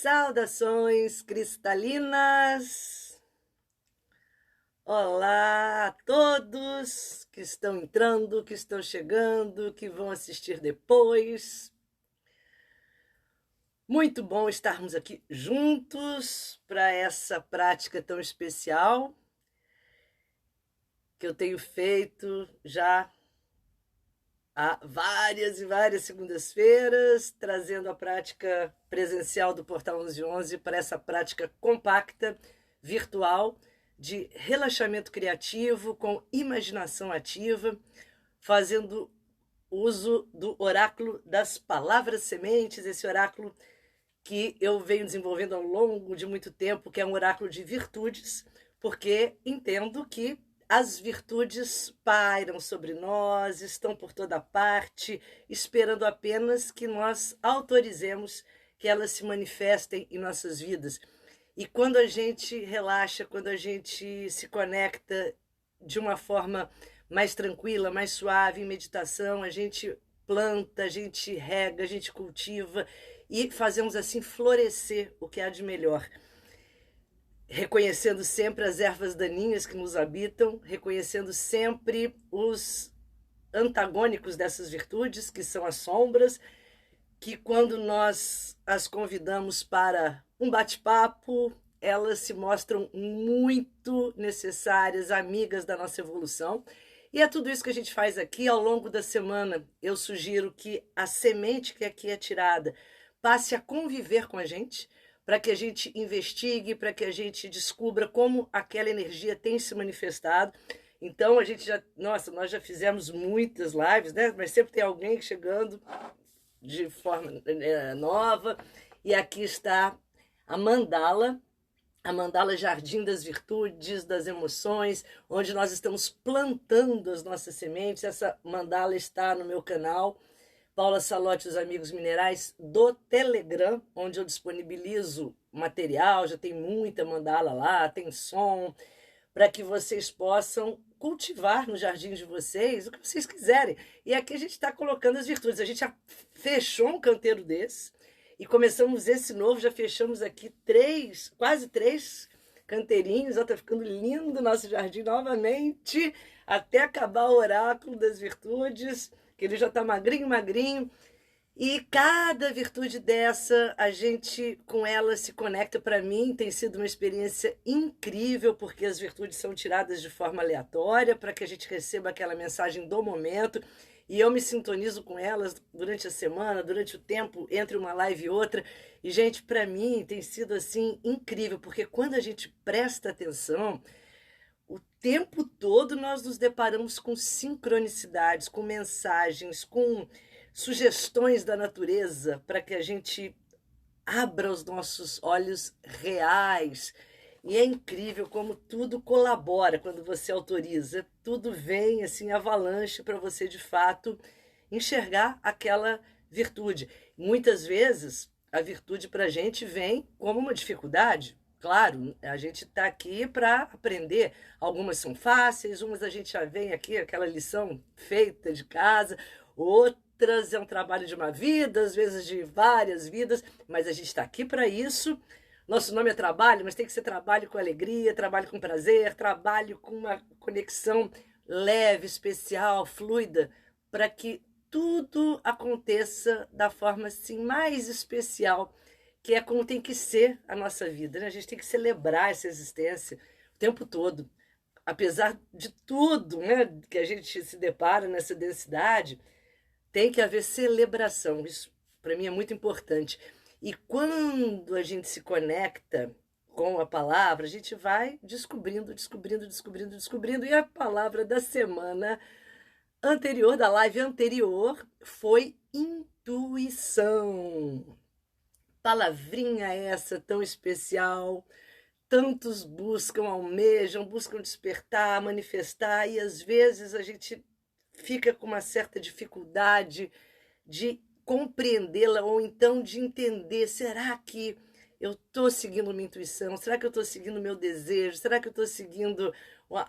Saudações cristalinas! Olá a todos que estão entrando, que estão chegando, que vão assistir depois. Muito bom estarmos aqui juntos para essa prática tão especial que eu tenho feito já há várias e várias segundas-feiras, trazendo a prática presencial do Portal 1111 para essa prática compacta, virtual, de relaxamento criativo com imaginação ativa, fazendo uso do oráculo das palavras sementes, esse oráculo que eu venho desenvolvendo ao longo de muito tempo, que é um oráculo de virtudes, porque entendo que as virtudes pairam sobre nós, estão por toda parte, esperando apenas que nós autorizemos que elas se manifestem em nossas vidas. E quando a gente relaxa, quando a gente se conecta de uma forma mais tranquila, mais suave, em meditação, a gente planta, a gente rega, a gente cultiva e fazemos assim florescer o que há de melhor. Reconhecendo sempre as ervas daninhas que nos habitam, reconhecendo sempre os antagônicos dessas virtudes, que são as sombras, que quando nós as convidamos para um bate-papo, elas se mostram muito necessárias, amigas da nossa evolução. E é tudo isso que a gente faz aqui ao longo da semana. Eu sugiro que a semente que aqui é tirada passe a conviver com a gente, para que a gente investigue, para que a gente descubra como aquela energia tem se manifestado. Então a gente já, nossa, nós já fizemos muitas lives, né? Mas sempre tem alguém chegando de forma nova. E aqui está a mandala Jardim das Virtudes, das Emoções, onde nós estamos plantando as nossas sementes. Essa mandala está no meu canal, Paula Salotti e os Amigos Minerais, do Telegram, onde eu disponibilizo material, já tem muita mandala lá, tem som, para que vocês possam cultivar no jardim de vocês o que vocês quiserem. E aqui a gente está colocando as virtudes. A gente já fechou um canteiro desse e começamos esse novo, já fechamos aqui quase três canteirinhos, está ficando lindo o nosso jardim novamente, até acabar o oráculo das virtudes, que ele já está magrinho, magrinho. E cada virtude dessa, a gente com ela se conecta. Para mim tem sido uma experiência incrível, porque as virtudes são tiradas de forma aleatória, para que a gente receba aquela mensagem do momento, e eu me sintonizo com elas durante a semana, durante o tempo, entre uma live e outra. E, gente, para mim tem sido assim incrível, porque quando a gente presta atenção, o tempo todo nós nos deparamos com sincronicidades, com mensagens, com sugestões da natureza para que a gente abra os nossos olhos reais. E é incrível como tudo colabora quando você autoriza. Tudo vem assim, avalanche para você de fato enxergar aquela virtude. Muitas vezes a virtude para a gente vem como uma dificuldade. Claro, a gente está aqui para aprender. Algumas são fáceis, umas a gente já vem aqui, aquela lição feita de casa, outras é um trabalho de uma vida, às vezes de várias vidas, mas a gente está aqui para isso. Nosso nome é trabalho, mas tem que ser trabalho com alegria, trabalho com prazer, trabalho com uma conexão leve, especial, fluida, para que tudo aconteça da forma assim mais especial, que é como tem que ser a nossa vida, né? A gente tem que celebrar essa existência o tempo todo. Apesar de tudo, né, que a gente se depara nessa densidade, tem que haver celebração. Isso, para mim, é muito importante. E quando a gente se conecta com a palavra, a gente vai descobrindo. E a palavra da semana anterior, da live anterior, foi intuição. Palavrinha essa tão especial. Tantos buscam, almejam, buscam despertar, manifestar, e às vezes a gente fica com uma certa dificuldade de compreendê-la ou então de entender, será que eu estou seguindo minha intuição? Será que eu estou seguindo meu desejo? Será que eu estou seguindo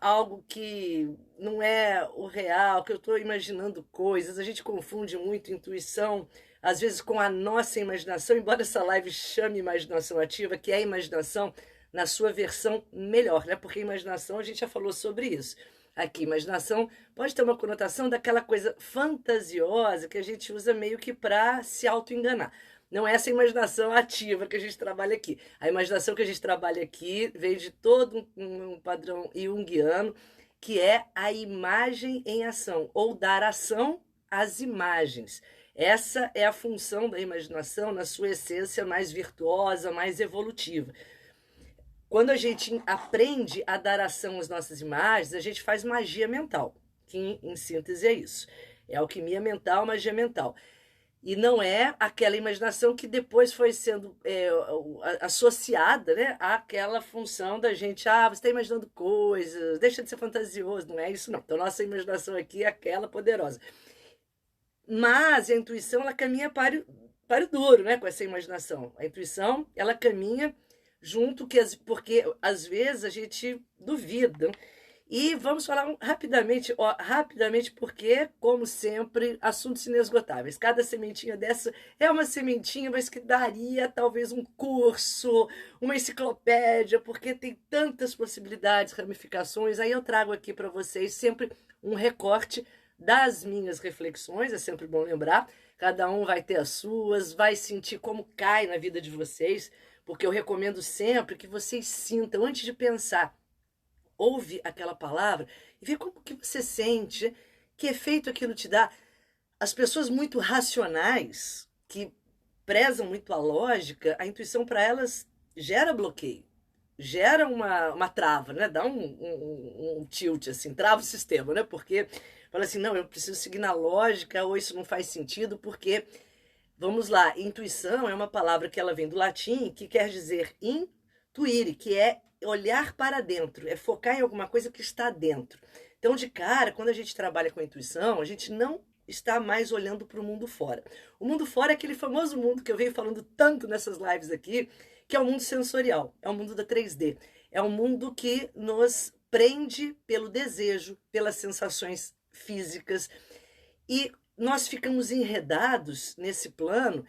algo que não é o real, que eu estou imaginando coisas? A gente confunde muito intuição, às vezes com a nossa imaginação, embora essa live chame imaginação ativa, que é a imaginação na sua versão melhor, né? Porque imaginação, a gente já falou sobre isso. Aqui, imaginação pode ter uma conotação daquela coisa fantasiosa que a gente usa meio que para se auto-enganar. Não é essa imaginação ativa que a gente trabalha aqui. A imaginação que a gente trabalha aqui vem de todo um padrão junguiano, que é a imagem em ação, ou dar ação às imagens. Essa é a função da imaginação na sua essência mais virtuosa, mais evolutiva. Quando a gente aprende a dar ação às nossas imagens, a gente faz magia mental, que em síntese é isso. É alquimia mental, magia mental. E não é aquela imaginação que depois foi sendo associada, né, àquela função da gente, você está imaginando coisas, deixa de ser fantasioso, não é isso não. Então nossa imaginação aqui é aquela poderosa. Mas a intuição, ela caminha para o duro, né, com essa imaginação. A intuição, ela caminha junto, porque às vezes a gente duvida. E vamos falar rapidamente, porque, como sempre, assuntos inesgotáveis. Cada sementinha dessa é uma sementinha, mas que daria talvez um curso, uma enciclopédia, porque tem tantas possibilidades, ramificações. Aí eu trago aqui para vocês sempre um recorte das minhas reflexões, é sempre bom lembrar. Cada um vai ter as suas, vai sentir como cai na vida de vocês, porque eu recomendo sempre que vocês sintam, antes de pensar, ouve aquela palavra e vê como que você sente, que efeito aquilo te dá. As pessoas muito racionais, que prezam muito a lógica, a intuição para elas gera bloqueio, gera uma trava, né? Dá um tilt, assim, trava o sistema, né? Porque fala assim, não, eu preciso seguir na lógica, ou isso não faz sentido, porque, vamos lá, intuição é uma palavra que ela vem do latim, que quer dizer intuire, que é olhar para dentro, é focar em alguma coisa que está dentro. Então, de cara, quando a gente trabalha com a intuição, a gente não está mais olhando para o mundo fora. O mundo fora é aquele famoso mundo que eu venho falando tanto nessas lives aqui, que é o mundo sensorial, é o mundo da 3D. É um mundo que nos prende pelo desejo, pelas sensações físicas. E nós ficamos enredados nesse plano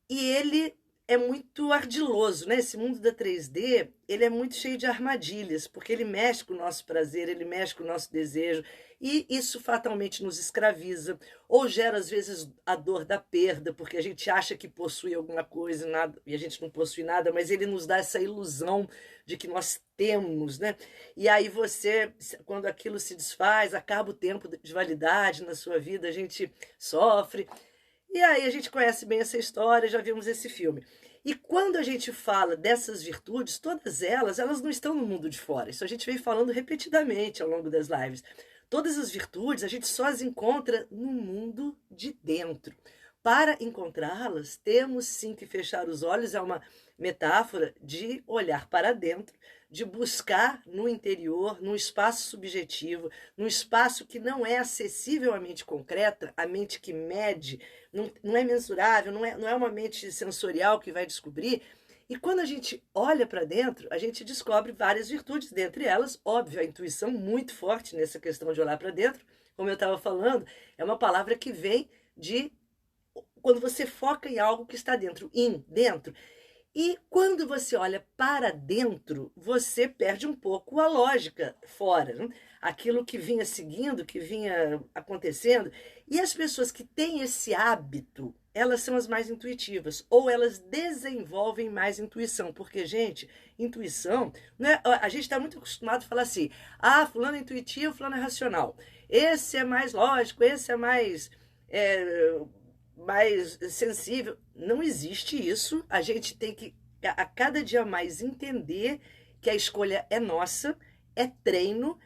e ele é muito ardiloso, né? Esse mundo da 3D, ele é muito cheio de armadilhas, porque ele mexe com o nosso prazer, ele mexe com o nosso desejo, e isso fatalmente nos escraviza, ou gera, às vezes, a dor da perda, porque a gente acha que possui alguma coisa nada, e a gente não possui nada, mas ele nos dá essa ilusão de que nós temos, né? E aí você, quando aquilo se desfaz, acaba o tempo de validade na sua vida, a gente sofre. E aí a gente conhece bem essa história, já vimos esse filme. E quando a gente fala dessas virtudes, todas elas não estão no mundo de fora. Isso a gente vem falando repetidamente ao longo das lives. Todas as virtudes a gente só as encontra no mundo de dentro. Para encontrá-las, temos sim que fechar os olhos, é uma metáfora de olhar para dentro, de buscar no interior, num espaço subjetivo, num espaço que não é acessível à mente concreta, à mente que mede, não é mensurável, não é uma mente sensorial que vai descobrir. E quando a gente olha para dentro, a gente descobre várias virtudes, dentre elas, óbvio, a intuição muito forte nessa questão de olhar para dentro. Como eu estava falando, é uma palavra que vem de quando você foca em algo que está dentro, dentro. E quando você olha para dentro, você perde um pouco a lógica fora, né? Aquilo que vinha seguindo, que vinha acontecendo. E as pessoas que têm esse hábito, elas são as mais intuitivas, ou elas desenvolvem mais intuição. Porque, gente, intuição, né? A gente está muito acostumado a falar assim, fulano é intuitivo, fulano é racional. Esse é mais lógico, esse é mais sensível. Não existe isso. A gente tem que, a cada dia mais, entender que a escolha é nossa, é treino,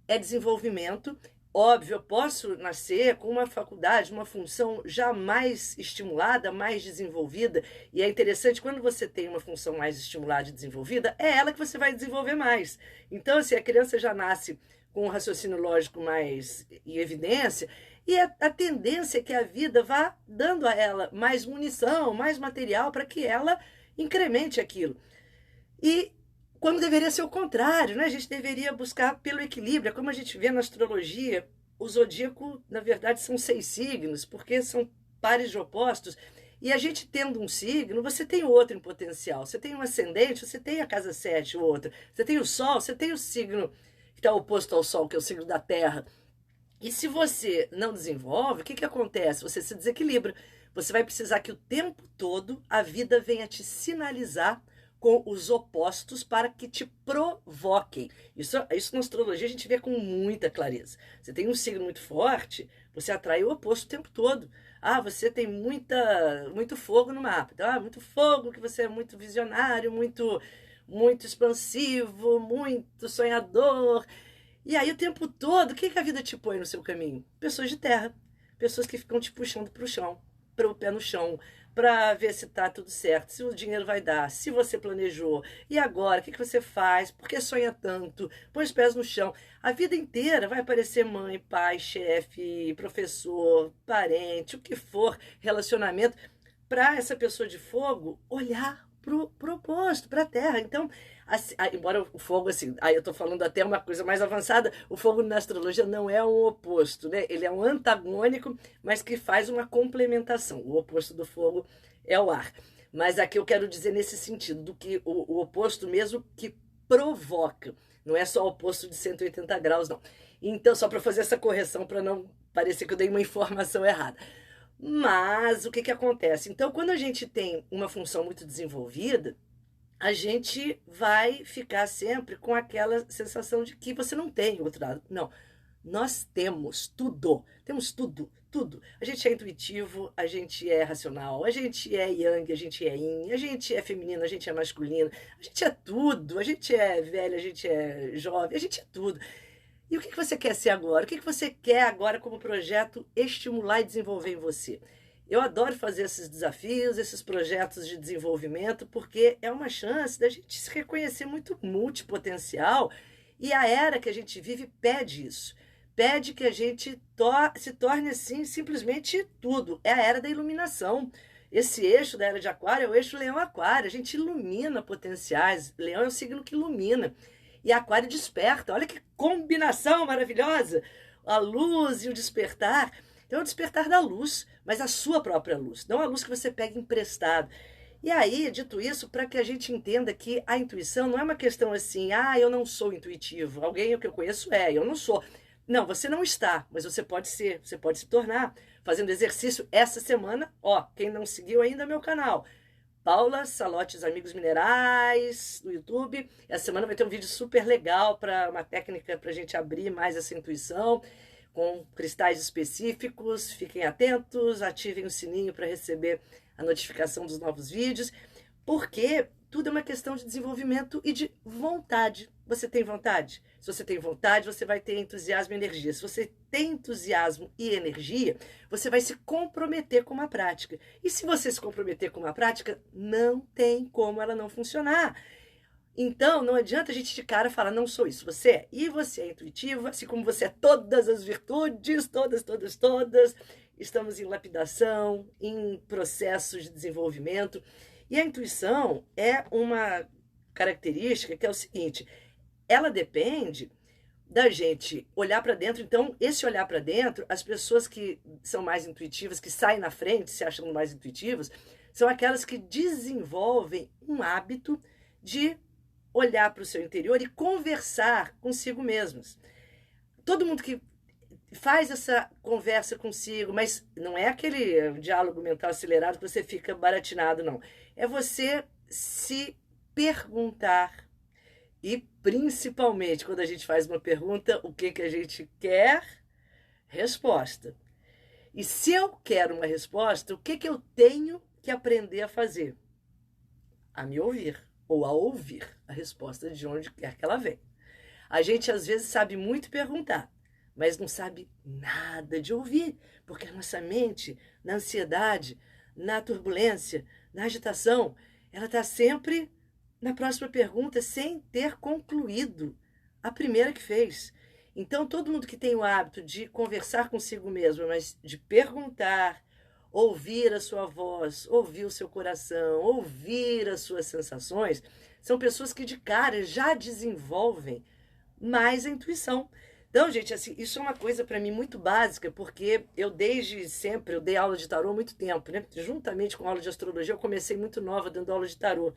é desenvolvimento. Óbvio, eu posso nascer com uma faculdade, uma função já mais estimulada, mais desenvolvida, e é interessante, quando você tem uma função mais estimulada e desenvolvida, é ela que você vai desenvolver mais. Então, se a criança já nasce com um raciocínio lógico mais em evidência, e a tendência é que a vida vá dando a ela mais munição, mais material para que ela incremente aquilo. E quando deveria ser o contrário, né? A gente deveria buscar pelo equilíbrio. É como a gente vê na astrologia, o zodíaco, na verdade, são 6 signos, porque são pares de opostos. E a gente tendo um signo, você tem outro em potencial. Você tem um ascendente, você tem a casa 7, o outro. Você tem o Sol, você tem o signo que está oposto ao Sol, que é o signo da Terra. E se você não desenvolve, o que, que acontece? Você se desequilibra. Você vai precisar que o tempo todo a vida venha te sinalizar com os opostos para que te provoquem. Isso na astrologia a gente vê com muita clareza. Você tem um signo muito forte, você atrai o oposto o tempo todo. Ah, você tem muito fogo no mapa. Então, muito fogo, que você é muito visionário, muito expansivo, muito sonhador. E aí o tempo todo, o que, que a vida te põe no seu caminho? Pessoas de terra. Pessoas que ficam te puxando para o chão, para o pé no chão, para ver se tá tudo certo, se o dinheiro vai dar, se você planejou. E agora, o que, que você faz? Por que sonha tanto? Põe os pés no chão. A vida inteira vai aparecer mãe, pai, chefe, professor, parente, o que for, relacionamento, para essa pessoa de fogo olhar pro oposto, para a terra. Então, assim, embora o fogo, assim, aí eu tô falando até uma coisa mais avançada, o fogo na astrologia não é um oposto, né? Ele é um antagônico, mas que faz uma complementação. O oposto do fogo é o ar. Mas aqui eu quero dizer nesse sentido, do que o oposto mesmo que provoca. Não é só o oposto de 180 graus, não. Então, só para fazer essa correção, para não parecer que eu dei uma informação errada. Mas o que, que acontece? Então, quando a gente tem uma função muito desenvolvida, a gente vai ficar sempre com aquela sensação de que você não tem outro lado. Não, nós temos tudo. Temos tudo, tudo. A gente é intuitivo, a gente é racional, a gente é yang, a gente é yin, a gente é feminino, a gente é masculino, a gente é tudo. A gente é velho, a gente é jovem, a gente é tudo. E o que você quer ser agora? O que você quer agora como projeto estimular e desenvolver em você? Eu adoro fazer esses desafios, esses projetos de desenvolvimento, porque é uma chance da gente se reconhecer muito multipotencial, e a era que a gente vive pede isso. Pede que a gente se torne assim simplesmente tudo. É a era da iluminação. Esse eixo da era de Aquário é o eixo Leão-Aquário. A gente ilumina potenciais. Leão é o signo que ilumina. E Aquário desperta. Olha que combinação maravilhosa! A luz e o despertar. Então é o despertar da luz, mas a sua própria luz, não a luz que você pega emprestado. E aí, dito isso, para que a gente entenda que a intuição não é uma questão assim, eu não sou intuitivo, alguém que eu conheço eu não sou. Não, você não está, mas você pode ser, você pode se tornar, fazendo exercício essa semana. Quem não seguiu ainda meu canal, Paula Salotes Amigos Minerais, no YouTube. Essa semana vai ter um vídeo super legal para uma técnica para a gente abrir mais essa intuição, com cristais específicos. Fiquem atentos, ativem o sininho para receber a notificação dos novos vídeos, porque tudo é uma questão de desenvolvimento e de vontade. Você tem vontade? Se você tem vontade, você vai ter entusiasmo e energia. Se você tem entusiasmo e energia, você vai se comprometer com uma prática. E se você se comprometer com uma prática, não tem como ela não funcionar. Então, não adianta a gente de cara falar, não sou isso, você é. E você é intuitivo, assim como você é todas as virtudes, todas. Estamos em lapidação, em processos de desenvolvimento. E a intuição é uma característica que é o seguinte, ela depende da gente olhar para dentro. Então, esse olhar para dentro, as pessoas que são mais intuitivas, que saem na frente, se achando mais intuitivas, são aquelas que desenvolvem um hábito de olhar para o seu interior e conversar consigo mesmos. Todo mundo que faz essa conversa consigo, mas não é aquele diálogo mental acelerado que você fica baratinado, não. É você se perguntar, e principalmente quando a gente faz uma pergunta, o que a gente quer? Resposta. E se eu quero uma resposta, o que eu tenho que aprender a fazer? A me ouvir, ou a ouvir a resposta de onde quer que ela venha. A gente às vezes sabe muito perguntar, mas não sabe nada de ouvir, porque a nossa mente, na ansiedade, na turbulência, na agitação, ela está sempre na próxima pergunta sem ter concluído a primeira que fez. Então, todo mundo que tem o hábito de conversar consigo mesmo, mas de perguntar, ouvir a sua voz, ouvir o seu coração, ouvir as suas sensações, são pessoas que de cara já desenvolvem mais a intuição. Então, gente, assim, isso é uma coisa para mim muito básica, porque eu desde sempre, eu dei aula de tarô há muito tempo, né? Juntamente com a aula de astrologia, eu comecei muito nova dando aula de tarô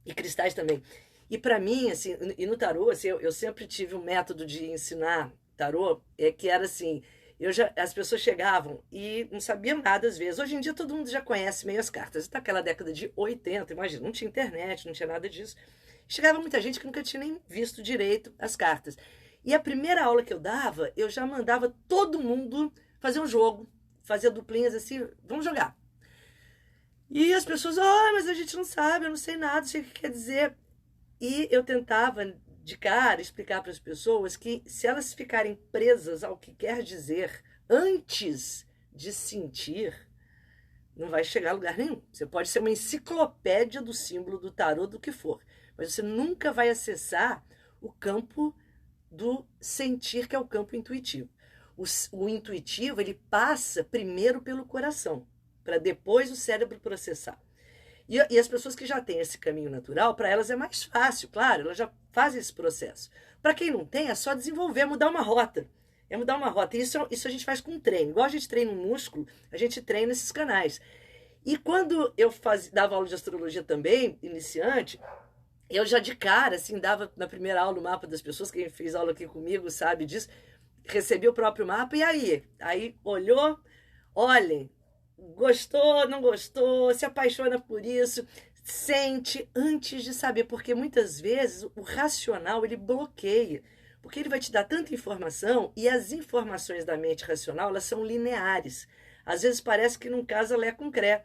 e cristais também. E para mim, assim, e no tarô, assim, eu sempre tive um método de ensinar tarô, que era assim, as pessoas chegavam e não sabiam nada às vezes. Hoje em dia todo mundo já conhece meio as cartas. Naquela década de 80, imagina, não tinha internet, não tinha nada disso. Chegava muita gente que nunca tinha nem visto direito as cartas. E a primeira aula que eu dava, eu já mandava todo mundo fazer um jogo, fazer duplinhas assim, vamos jogar. E as pessoas, mas a gente não sabe, eu não sei nada, não sei o que quer dizer. E eu tentava, de cara, explicar para as pessoas que se elas ficarem presas ao que quer dizer antes de sentir, não vai chegar a lugar nenhum. Você pode ser uma enciclopédia do símbolo do tarô, do que for, mas você nunca vai acessar o campo do sentir, que é o campo intuitivo. O intuitivo, ele passa primeiro pelo coração, para depois o cérebro processar. E as pessoas que já têm esse caminho natural, para elas é mais fácil, claro, elas já fazem esse processo. Para quem não tem, é só desenvolver, mudar uma rota. É mudar uma rota. E isso a gente faz com treino. Igual a gente treina um músculo, a gente treina esses canais. E quando eu dava aula de astrologia também, iniciante, eu já de cara, assim, dava na primeira aula o mapa das pessoas, quem fez aula aqui comigo sabe disso, recebi o próprio mapa, e aí? Aí olhou, olhem, gostou, não gostou, se apaixona por isso, sente antes de saber, porque muitas vezes o racional ele bloqueia, porque ele vai te dar tanta informação e as informações da mente racional elas são lineares. Às vezes parece que não casa Lé com Cré.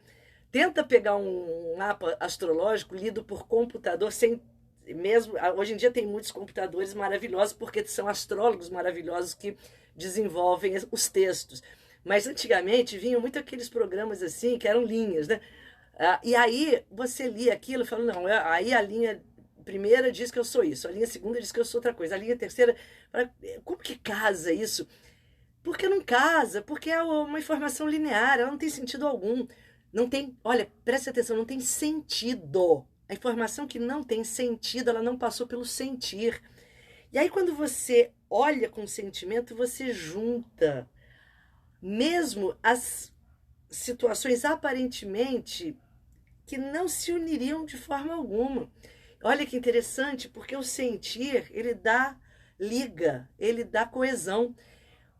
Tenta pegar um mapa astrológico lido por computador sem mesmo. Hoje em dia tem muitos computadores maravilhosos porque são astrólogos maravilhosos que desenvolvem os textos. Mas antigamente vinham muito aqueles programas assim, que eram linhas, né? E aí você lia aquilo e falava, não, aí a linha primeira diz que eu sou isso, a linha segunda diz que eu sou outra coisa, a linha terceira, como que casa isso? Porque não casa, porque é uma informação linear, ela não tem sentido algum. Não tem, olha, preste atenção, não tem sentido. A informação que não tem sentido, ela não passou pelo sentir. E aí quando você olha com sentimento, você junta mesmo as situações aparentemente que não se uniriam de forma alguma. Olha que interessante, porque o sentir, ele dá liga, ele dá coesão.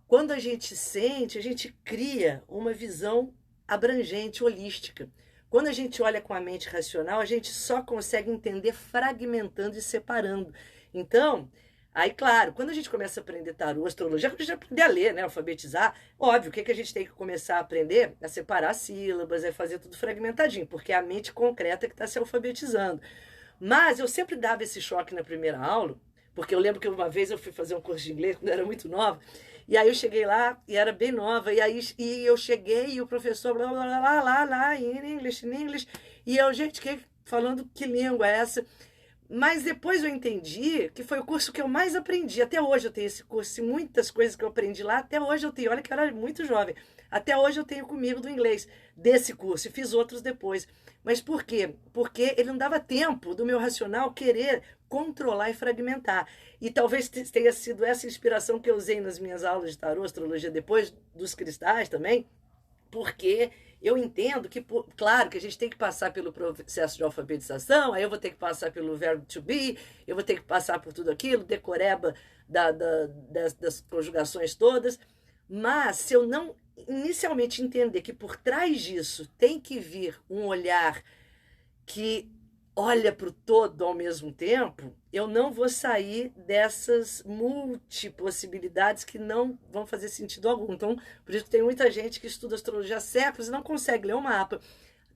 Quando a gente sente, a gente cria uma visão abrangente, holística. Quando a gente olha com a mente racional, a gente só consegue entender fragmentando e separando. Então, aí, claro, quando a gente começa a aprender tarô, astrologia, a gente aprender a ler, né, alfabetizar, óbvio, o que a gente tem que começar a aprender? A separar sílabas, é fazer tudo fragmentadinho, porque é a mente concreta que está se alfabetizando. Mas eu sempre dava esse choque na primeira aula, porque eu lembro que uma vez eu fui fazer um curso de inglês quando eu era muito nova, e aí eu cheguei lá e era bem nova, e eu cheguei e o professor blá blá blá lá, in English, e eu, gente, falando que língua é essa? Mas depois eu entendi que foi o curso que eu mais aprendi. Até hoje eu tenho esse curso, e muitas coisas que eu aprendi lá, até hoje eu tenho. Olha que eu era muito jovem. Até hoje eu tenho comigo do inglês desse curso, e fiz outros depois. Mas por quê? Porque ele não dava tempo do meu racional querer controlar e fragmentar. E talvez tenha sido essa inspiração que eu usei nas minhas aulas de tarô, astrologia, depois dos cristais também, porque eu entendo que, claro, que a gente tem que passar pelo processo de alfabetização, aí eu vou ter que passar pelo verbo to be, eu vou ter que passar por tudo aquilo, decoreba das conjugações todas, mas se eu não inicialmente entender que por trás disso tem que vir um olhar que olha para o todo ao mesmo tempo, eu não vou sair dessas multipossibilidades que não vão fazer sentido algum. Então, por isso que tem muita gente que estuda astrologia há séculos e não consegue ler o mapa.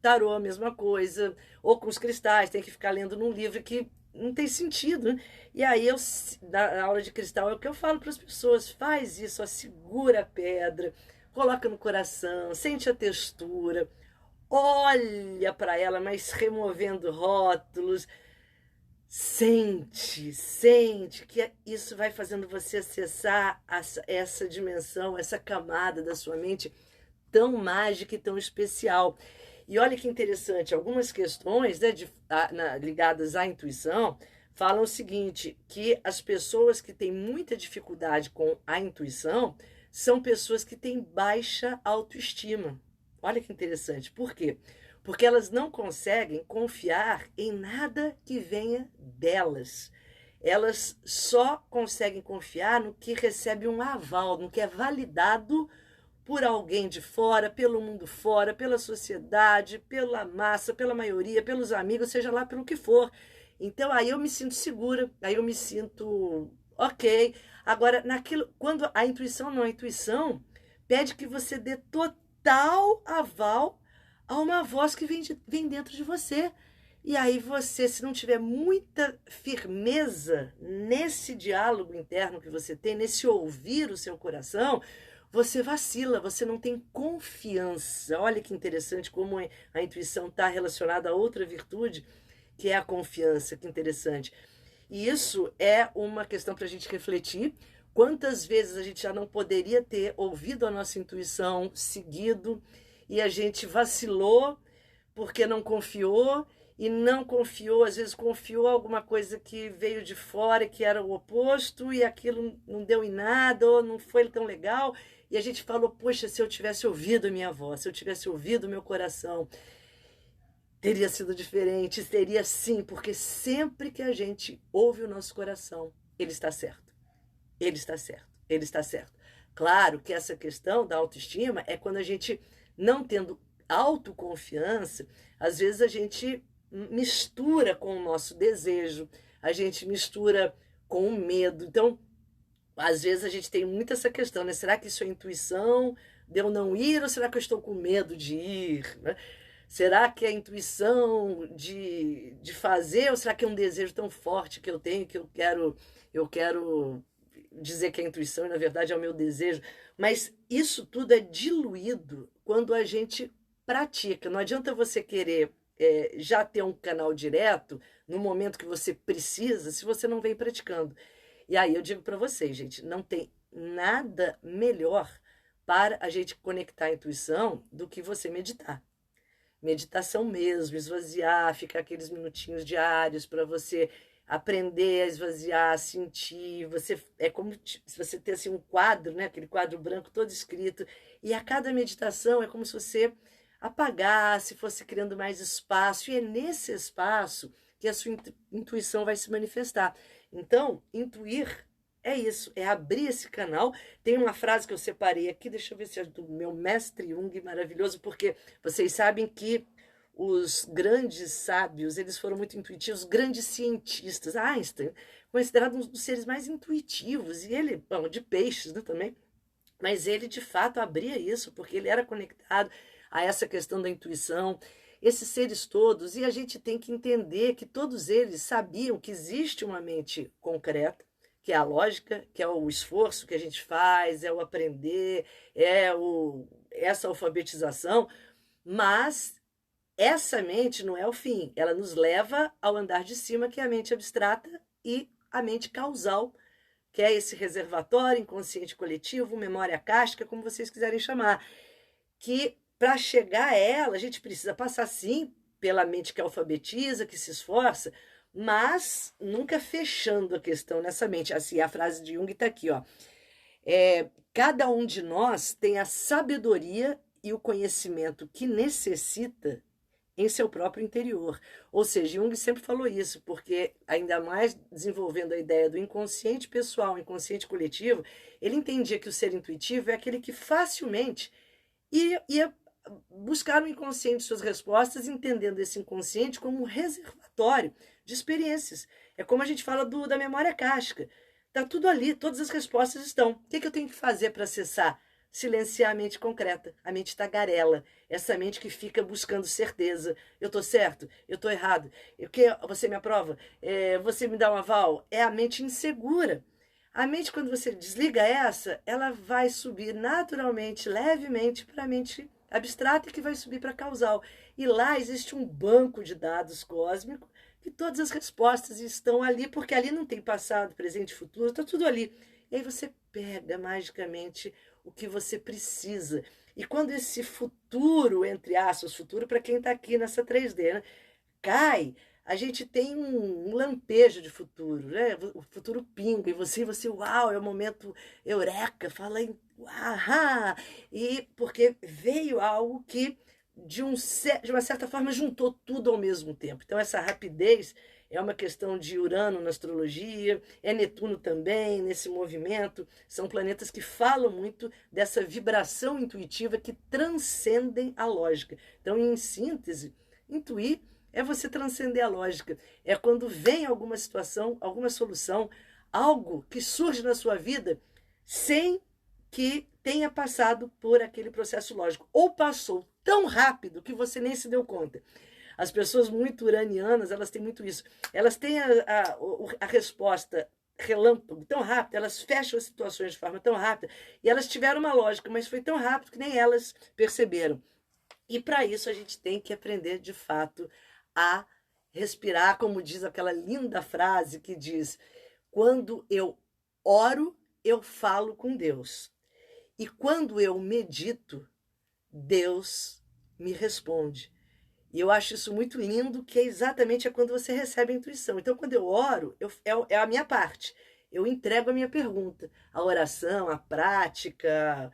Tarô, a mesma coisa. Ou com os cristais, tem que ficar lendo num livro que não tem sentido, né? E aí, na aula de cristal, é o que eu falo para as pessoas. Faz isso, ó, segura a pedra, coloca no coração, sente a textura, olha para ela, mas removendo rótulos. Sente que isso vai fazendo você acessar essa dimensão, essa camada da sua mente tão mágica e tão especial. E olha que interessante, algumas questões, né, ligadas à intuição falam o seguinte, que as pessoas que têm muita dificuldade com a intuição são pessoas que têm baixa autoestima. Olha que interessante. Por quê? Porque elas não conseguem confiar em nada que venha delas. Elas só conseguem confiar no que recebe um aval, no que é validado por alguém de fora, pelo mundo fora, pela sociedade, pela massa, pela maioria, pelos amigos, seja lá pelo que for. Então aí eu me sinto segura, aí eu me sinto ok. Agora, naquilo, quando a intuição não, a intuição pede que você dê total aval a uma voz que vem dentro de você. E aí você, se não tiver muita firmeza nesse diálogo interno que você tem, nesse ouvir o seu coração, você vacila, você não tem confiança. Olha que interessante como a intuição está relacionada a outra virtude, que é a confiança, que interessante. E isso é uma questão para a gente refletir. Quantas vezes a gente já não poderia ter ouvido a nossa intuição, seguido, e a gente vacilou porque não confiou, e não confiou, às vezes confiou alguma coisa que veio de fora, que era o oposto, e aquilo não deu em nada, ou não foi tão legal, e a gente falou, poxa, se eu tivesse ouvido a minha voz, se eu tivesse ouvido o meu coração, teria sido diferente, teria sim, porque sempre que a gente ouve o nosso coração, ele está certo, ele está certo, ele está certo. Claro que essa questão da autoestima é quando a gente, não tendo autoconfiança, às vezes a gente mistura com o nosso desejo, a gente mistura com o medo. Então, às vezes a gente tem muito essa questão, né? Será que isso é intuição de eu não ir ou será que eu estou com medo de ir, né? Será que é intuição de fazer ou será que é um desejo tão forte que eu tenho que eu quero dizer que é intuição e na verdade é o meu desejo? Mas isso tudo é diluído quando a gente pratica. Não adianta você querer já ter um canal direto no momento que você precisa se você não vem praticando. E aí eu digo para vocês, gente, não tem nada melhor para a gente conectar a intuição do que você meditar. Meditação mesmo, esvaziar, ficar aqueles minutinhos diários para você aprender a esvaziar, a sentir. Você é como se você tivesse um quadro, né? Aquele quadro branco todo escrito. E a cada meditação é como se você apagasse, fosse criando mais espaço. E é nesse espaço que a sua intuição vai se manifestar. Então, intuir é isso, é abrir esse canal. Tem uma frase que eu separei aqui, deixa eu ver se é do meu mestre Jung, maravilhoso, porque vocês sabem que os grandes sábios, eles foram muito intuitivos, grandes cientistas. Einstein, considerado um dos seres mais intuitivos, e ele, bom, de peixes, né, também, mas ele de fato abria isso, porque ele era conectado a essa questão da intuição. Esses seres todos, e a gente tem que entender que todos eles sabiam que existe uma mente concreta, que é a lógica, que é o esforço que a gente faz, é o aprender, essa alfabetização, mas essa mente não é o fim, ela nos leva ao andar de cima, que é a mente abstrata, e a mente causal, que é esse reservatório inconsciente coletivo, memória akáshica, como vocês quiserem chamar, que para chegar a ela, a gente precisa passar sim pela mente que alfabetiza, que se esforça, mas nunca fechando a questão nessa mente. Assim, a frase de Jung está aqui, ó. Cada um de nós tem a sabedoria e o conhecimento que necessita em seu próprio interior. Ou seja, Jung sempre falou isso, porque ainda mais desenvolvendo a ideia do inconsciente pessoal, inconsciente coletivo, ele entendia que o ser intuitivo é aquele que facilmente ia buscar no inconsciente suas respostas, entendendo esse inconsciente como um reservatório de experiências. É como a gente fala da memória akáshica. Está tudo ali, todas as respostas estão. O que eu tenho que fazer para acessar? Silenciar a mente concreta, a mente tagarela, essa mente que fica buscando certeza. Eu estou certo? Eu estou errado? Você me aprova? Você me dá um aval? É a mente insegura. A mente, quando você desliga essa, ela vai subir naturalmente, levemente, para a mente abstrata, que vai subir para a causal. E lá existe um banco de dados cósmico que todas as respostas estão ali, porque ali não tem passado, presente e futuro, está tudo ali. E aí você pega magicamente o que você precisa. E quando esse futuro, entre aspas, futuro para quem está aqui nessa 3D, né, cai, a gente tem um lampejo de futuro, né? O futuro pinga, e você, uau, é o momento eureka, fala em ahá, e porque veio algo que, de uma certa forma, juntou tudo ao mesmo tempo. Então, essa rapidez é uma questão de Urano na astrologia, é Netuno também, nesse movimento. São planetas que falam muito dessa vibração intuitiva que transcendem a lógica. Então, em síntese, intuir é você transcender a lógica. É quando vem alguma situação, alguma solução, algo que surge na sua vida sem que tenha passado por aquele processo lógico. Ou passou tão rápido que você nem se deu conta. As pessoas muito uranianas, elas têm muito isso. Elas têm a resposta relâmpago tão rápida, elas fecham as situações de forma tão rápida, e elas tiveram uma lógica, mas foi tão rápido que nem elas perceberam. E para isso a gente tem que aprender, de fato, a respirar, como diz aquela linda frase que diz: quando eu oro, eu falo com Deus. E quando eu medito, Deus me responde. E eu acho isso muito lindo, que é exatamente quando você recebe a intuição. Então, quando eu oro, é a minha parte. Eu entrego a minha pergunta. A oração, a prática,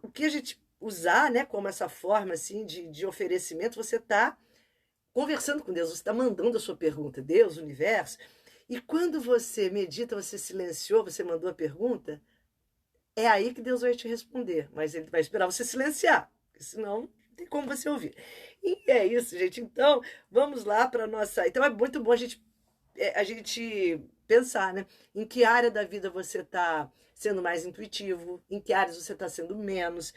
o que a gente usar, né, como essa forma assim, de oferecimento, você está conversando com Deus, você está mandando a sua pergunta. Deus, universo. E quando você medita, você silenciou, você mandou a pergunta, é aí que Deus vai te responder. Mas ele vai esperar você silenciar, porque senão não tem como você ouvir. E é isso, gente. Então, vamos lá para a nossa... Então, é muito bom a gente pensar, né? Em que área da vida você está sendo mais intuitivo, em que áreas você está sendo menos.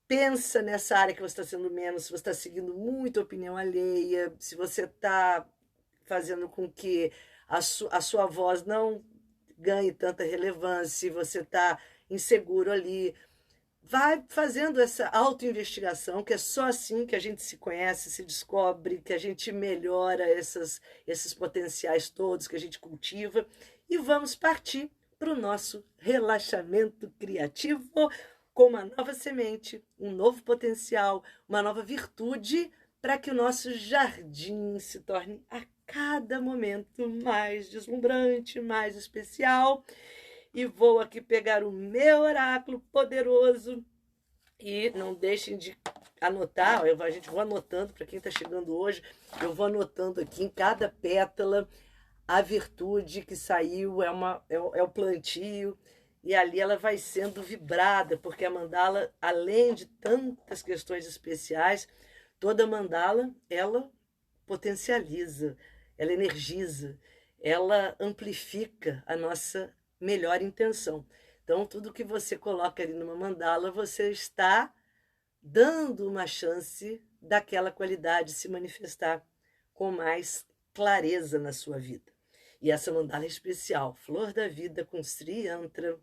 Pensa nessa área que você está sendo menos, se você está seguindo muita opinião alheia, se você está fazendo com que a sua voz não ganhe tanta relevância, se você está inseguro ali. Vai fazendo essa autoinvestigação, que é só assim que a gente se conhece, se descobre, que a gente melhora esses potenciais todos que a gente cultiva. E vamos partir para o nosso relaxamento criativo com uma nova semente, um novo potencial, uma nova virtude, para que o nosso jardim se torne a cada momento mais deslumbrante, mais especial. E vou aqui pegar o meu oráculo poderoso. E não deixem de anotar, a gente vai anotando, para quem está chegando hoje, eu vou anotando aqui em cada pétala a virtude que saiu, é o plantio, e ali ela vai sendo vibrada, porque a mandala, além de tantas questões especiais, toda mandala, ela potencializa, ela energiza, ela amplifica a nossa melhor intenção. Então, tudo que você coloca ali numa mandala, você está dando uma chance daquela qualidade se manifestar com mais clareza na sua vida. E essa mandala é especial, Flor da Vida com Sri Yantra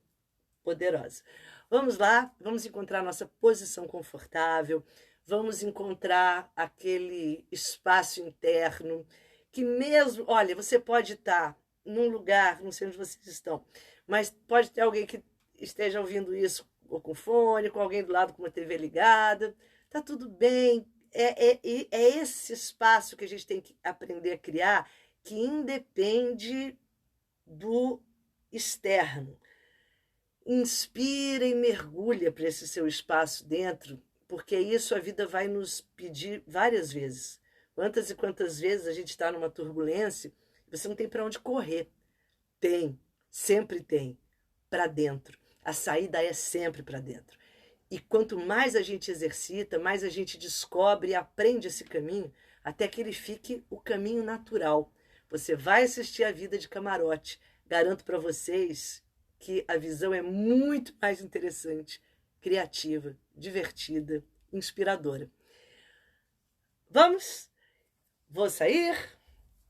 poderosa. Vamos lá, vamos encontrar nossa posição confortável, vamos encontrar aquele espaço interno que mesmo, olha, você pode estar num lugar, não sei onde vocês estão, mas pode ter alguém que esteja ouvindo isso ou com fone, com alguém do lado com uma TV ligada, tá tudo bem. É esse espaço que a gente tem que aprender a criar, que independe do externo. Inspira e mergulha para esse seu espaço dentro, porque isso a vida vai nos pedir várias vezes. Quantas e quantas vezes a gente está numa turbulência e você não tem para onde correr. Tem, sempre tem, para dentro. A saída é sempre para dentro. E quanto mais a gente exercita, mais a gente descobre e aprende esse caminho, até que ele fique o caminho natural. Você vai assistir a vida de camarote. Garanto para vocês que a visão é muito mais interessante, criativa, divertida, inspiradora. Vamos? Vou sair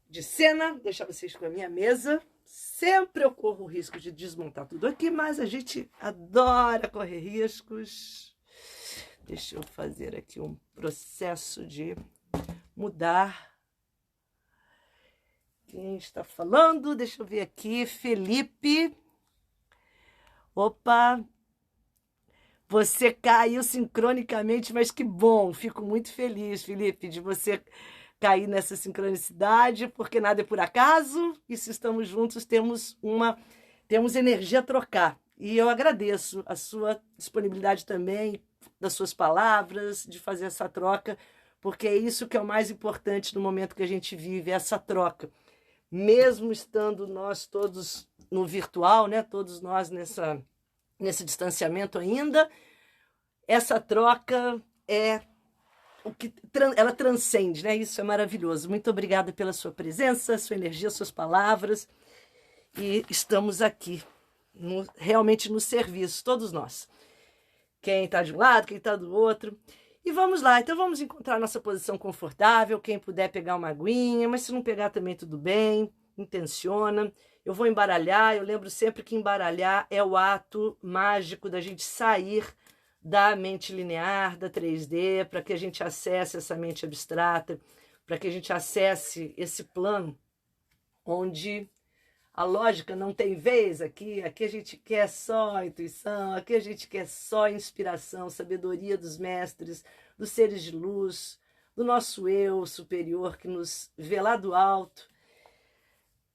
de cena, deixar vocês com a minha mesa. Sempre eu corro o risco de desmontar tudo aqui, mas a gente adora correr riscos. Deixa eu fazer aqui um processo de mudar. Quem está falando? Deixa eu ver aqui. Felipe. Opa! Você caiu sincronicamente, mas que bom. Fico muito feliz, Felipe, de você cair nessa sincronicidade, porque nada é por acaso, e se estamos juntos, temos energia a trocar. E eu agradeço a sua disponibilidade também, das suas palavras, de fazer essa troca, porque é isso que é o mais importante no momento que a gente vive, essa troca. Mesmo estando nós todos no virtual, né? Todos nós nesse distanciamento ainda, essa troca ela transcende, né? Isso é maravilhoso. Muito obrigada pela sua presença, sua energia, suas palavras. E estamos aqui, realmente no serviço, todos nós. Quem está de um lado, quem está do outro. E vamos lá, então vamos encontrar nossa posição confortável, quem puder pegar uma aguinha, mas se não pegar também tudo bem, intenciona. Eu vou embaralhar, eu lembro sempre que embaralhar é o ato mágico da gente sair da mente linear, da 3D, para que a gente acesse essa mente abstrata, para que a gente acesse esse plano onde a lógica não tem vez aqui a gente quer só intuição, aqui a gente quer só inspiração, sabedoria dos mestres, dos seres de luz, do nosso eu superior que nos vê lá do alto.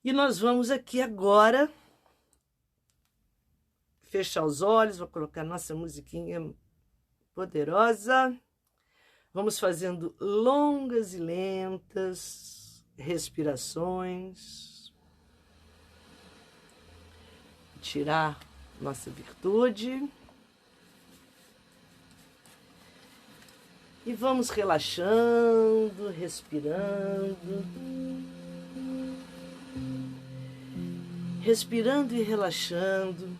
E nós vamos aqui agora fechar os olhos, vou colocar nossa musiquinha poderosa. Vamos fazendo longas e lentas respirações. Tirar nossa virtude. E vamos relaxando, respirando. Respirando e relaxando.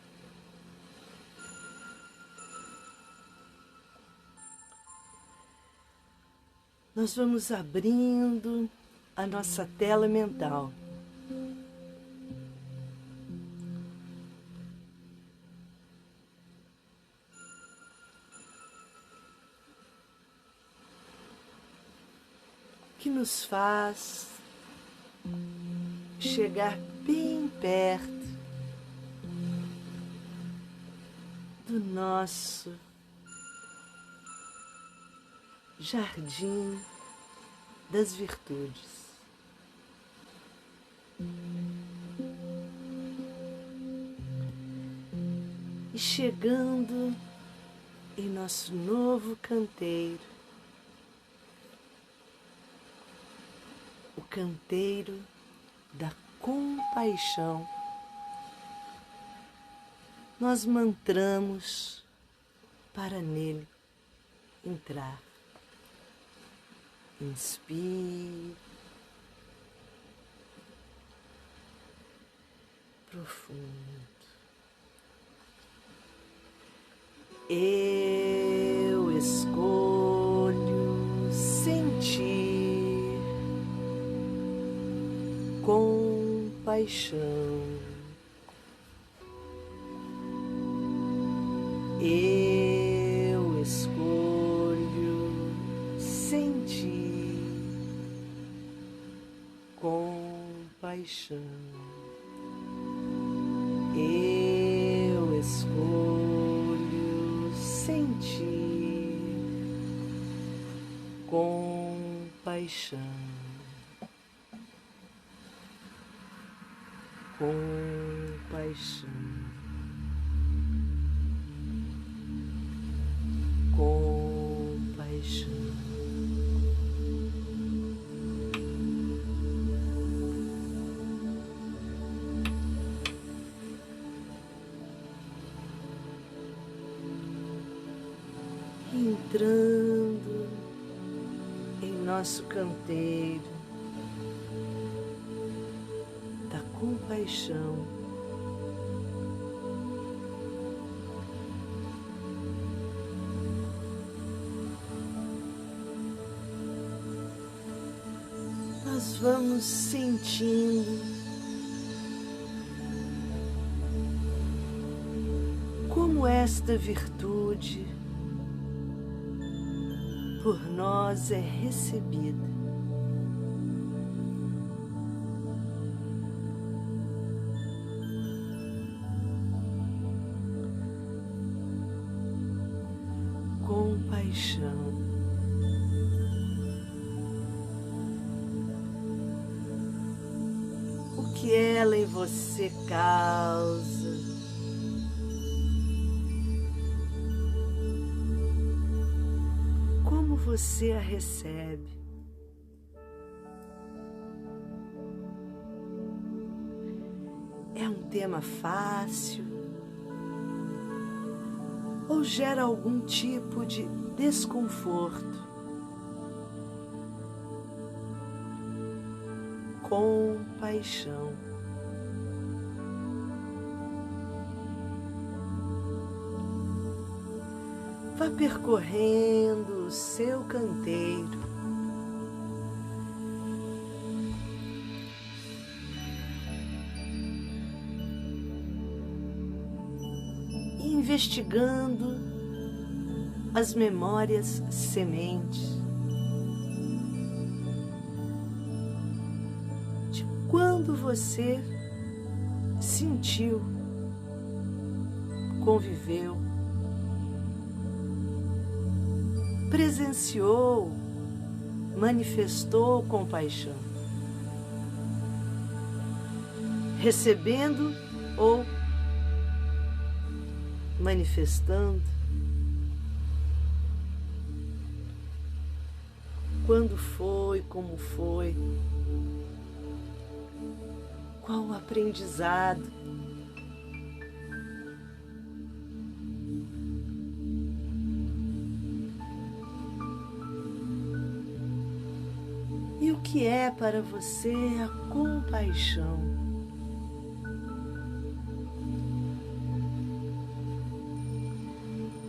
Nós vamos abrindo a nossa tela mental. Que nos faz chegar bem perto do nosso jardim das virtudes. E chegando em nosso novo canteiro, o canteiro da compaixão, nós mantramos para nele entrar. Inspire profundo. Eu escolho sentir compaixão. Eu escolho sentir compaixão. Eu escolho sentir compaixão. Compaixão. Compaixão. Entrando em nosso canteiro da compaixão, nós vamos sentindo como esta virtude por nós é recebida. Compaixão. que ela em você causa. Como você a recebe. É um tema fácil ou gera algum tipo de desconforto? Compaixão. Vá percorrendo o seu canteiro, investigando as memórias sementes de quando você sentiu, conviveu, presenciou, manifestou compaixão, recebendo ou manifestando. Quando foi, como foi, qual o aprendizado? E o que é para você a compaixão?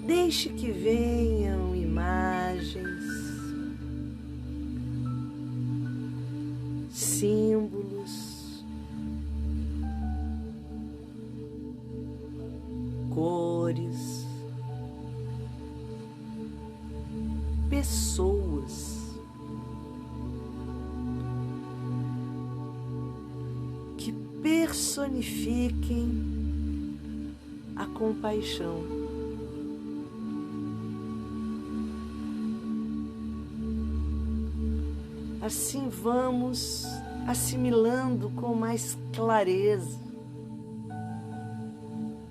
Deixe que venham imagens, símbolos, cores, pessoas que personifiquem a compaixão. Assim vamos assimilando com mais clareza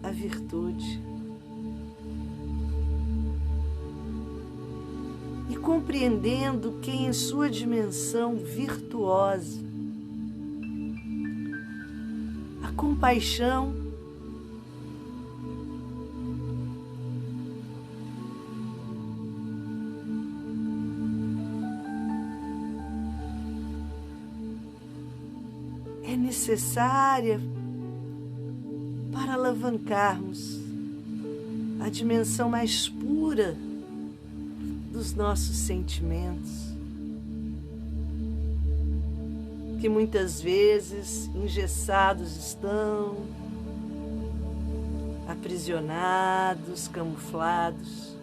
a virtude e compreendendo que em sua dimensão virtuosa a compaixão é necessária para alavancarmos a dimensão mais pura dos nossos sentimentos, que muitas vezes engessados estão, aprisionados, camuflados.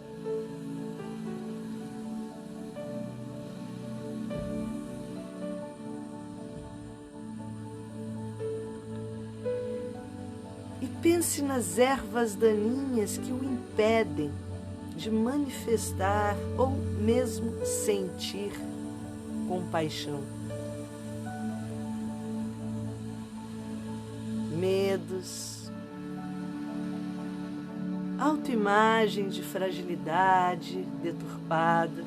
Pense nas ervas daninhas que o impedem de manifestar ou mesmo sentir compaixão. Medos, autoimagem de fragilidade deturpada,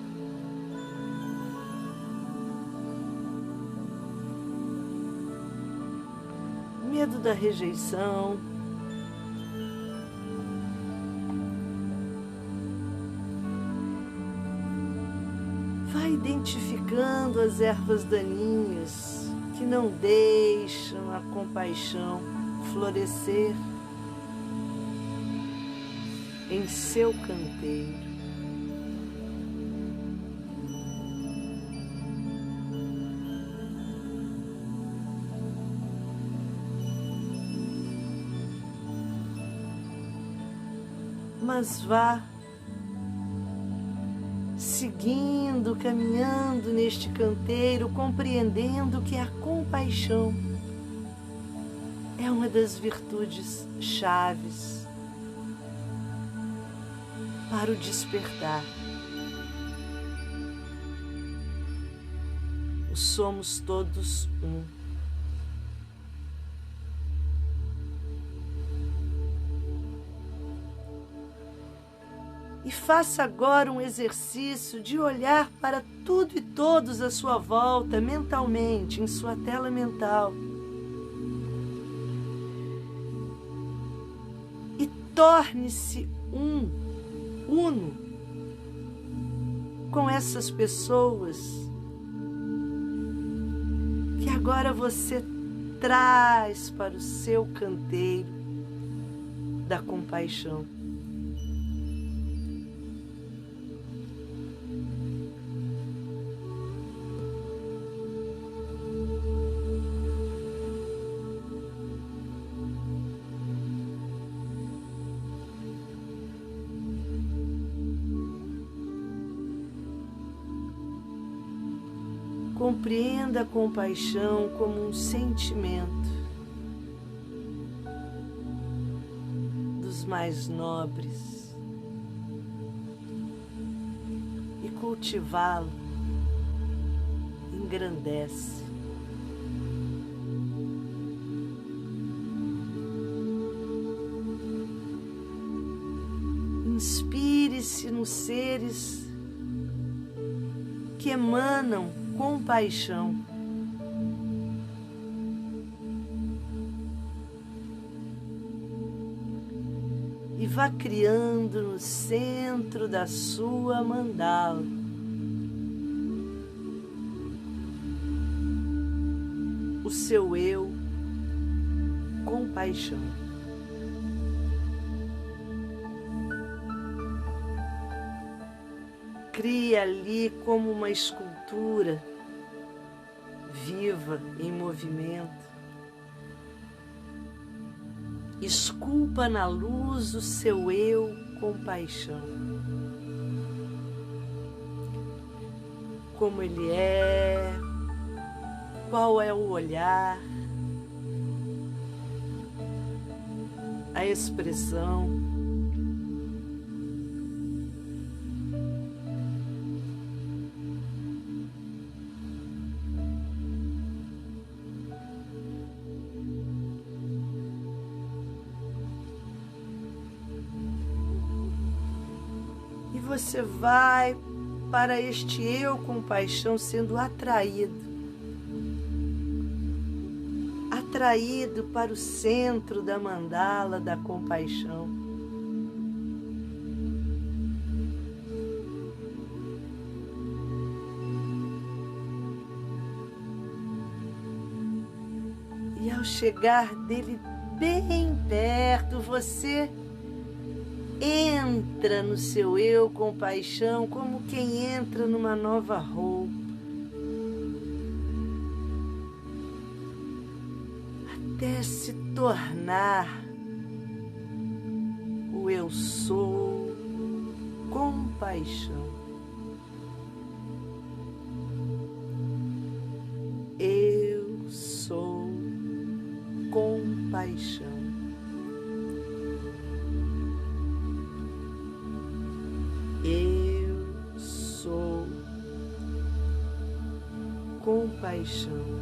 medo da rejeição, identificando as ervas daninhas que não deixam a compaixão florescer em seu canteiro. Mas vá seguindo, caminhando neste canteiro, compreendendo que a compaixão é uma das virtudes chaves para o despertar. Somos todos um. E faça agora um exercício de olhar para tudo e todos à sua volta mentalmente, em sua tela mental. E torne-se uno com essas pessoas que agora você traz para o seu canteiro da compaixão. Compreenda a compaixão como um sentimento dos mais nobres e cultivá-lo engrandece. Inspire-se nos seres que emanam compaixão. E vá criando no centro da sua mandala o seu eu compaixão. Crie ali como uma escultura viva, em movimento. Esculpa na luz o seu eu compaixão. Como ele é, qual é o olhar, a expressão. Você vai para este eu compaixão sendo atraído para o centro da mandala da compaixão. E ao chegar dele bem perto, você entra no seu eu compaixão como quem entra numa nova roupa. Até se tornar o eu sou compaixão. Eu sou compaixão. Eu sou compaixão.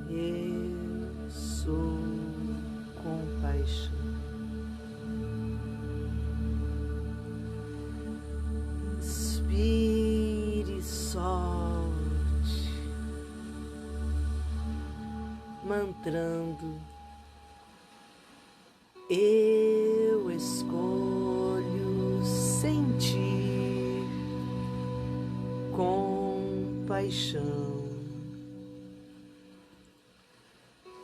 Eu sou compaixão. Inspire, solte, mantrando. Eu escolho sentir compaixão.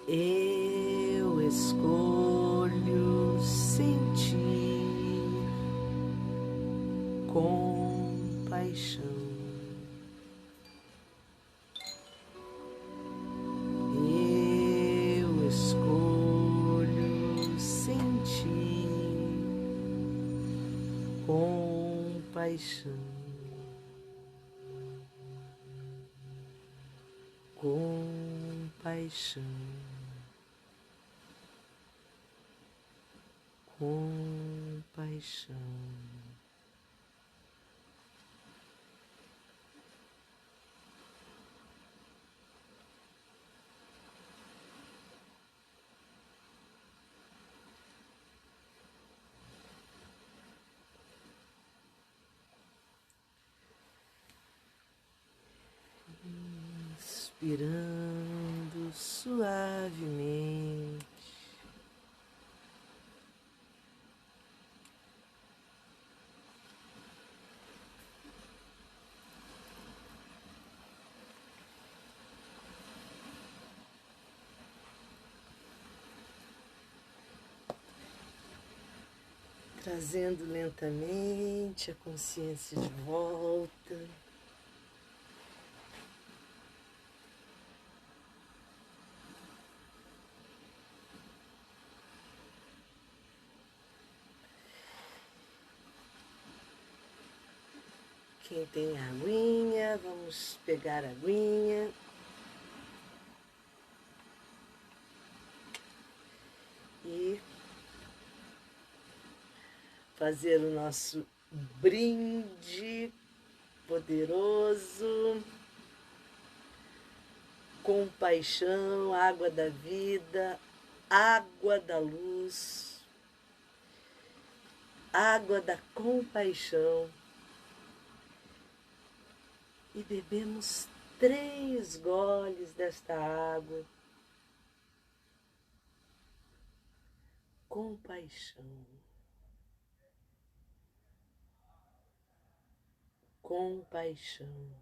Eu escolho sentir compaixão. Eu escolho sentir compaixão. Compaixão. Compaixão. Inspirando suavemente. Trazendo lentamente a consciência de volta. Quem tem aguinha, vamos pegar a aguinha. E fazer o nosso brinde poderoso, compaixão, água da vida, água da luz, água da compaixão. E bebemos 3 goles desta água. Compaixão. Compaixão.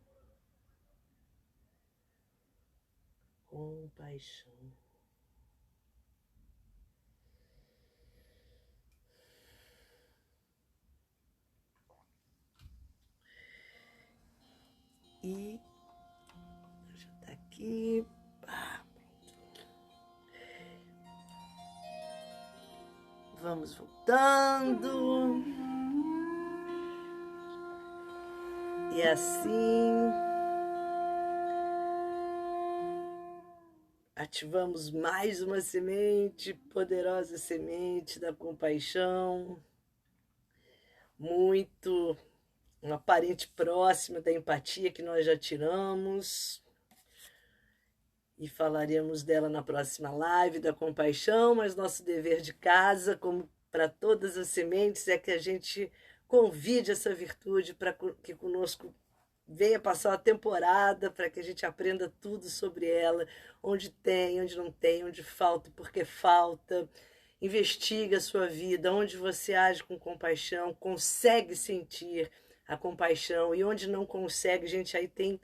Compaixão. E já tá aqui. Vamos voltando. E assim ativamos mais uma semente, poderosa semente da compaixão, muito uma parente próxima da empatia que nós já tiramos. E falaremos dela na próxima live da compaixão, mas nosso dever de casa, como para todas as sementes, é que a gente convide essa virtude para que conosco venha passar a temporada, para que a gente aprenda tudo sobre ela, onde tem, onde não tem, onde falta, porque falta. Investigue a sua vida, onde você age com compaixão, consegue sentir a compaixão, e onde não consegue, gente, aí tem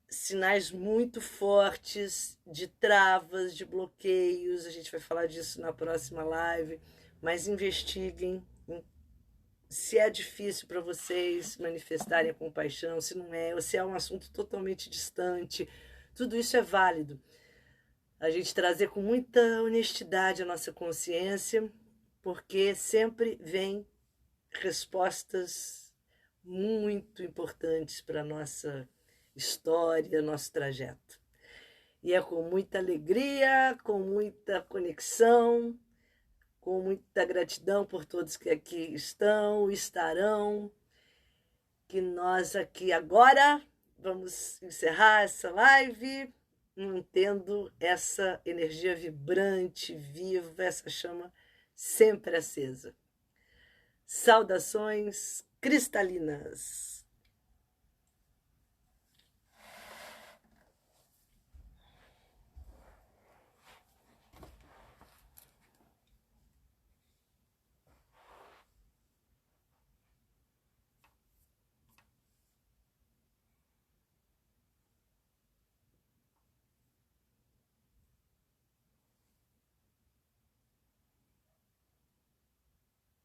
sinais muito fortes de travas, de bloqueios. A gente vai falar disso na próxima live, mas investiguem se é difícil para vocês manifestarem a compaixão, se não é, ou se é um assunto totalmente distante. Tudo isso é válido. A gente trazer com muita honestidade a nossa consciência, porque sempre vem respostas muito importantes para a nossa história, nosso trajeto. E é com muita alegria, com muita conexão, com muita gratidão por todos que aqui estão, estarão, que nós aqui agora vamos encerrar essa live, mantendo essa energia vibrante, viva, essa chama sempre acesa. Saudações cristalinas!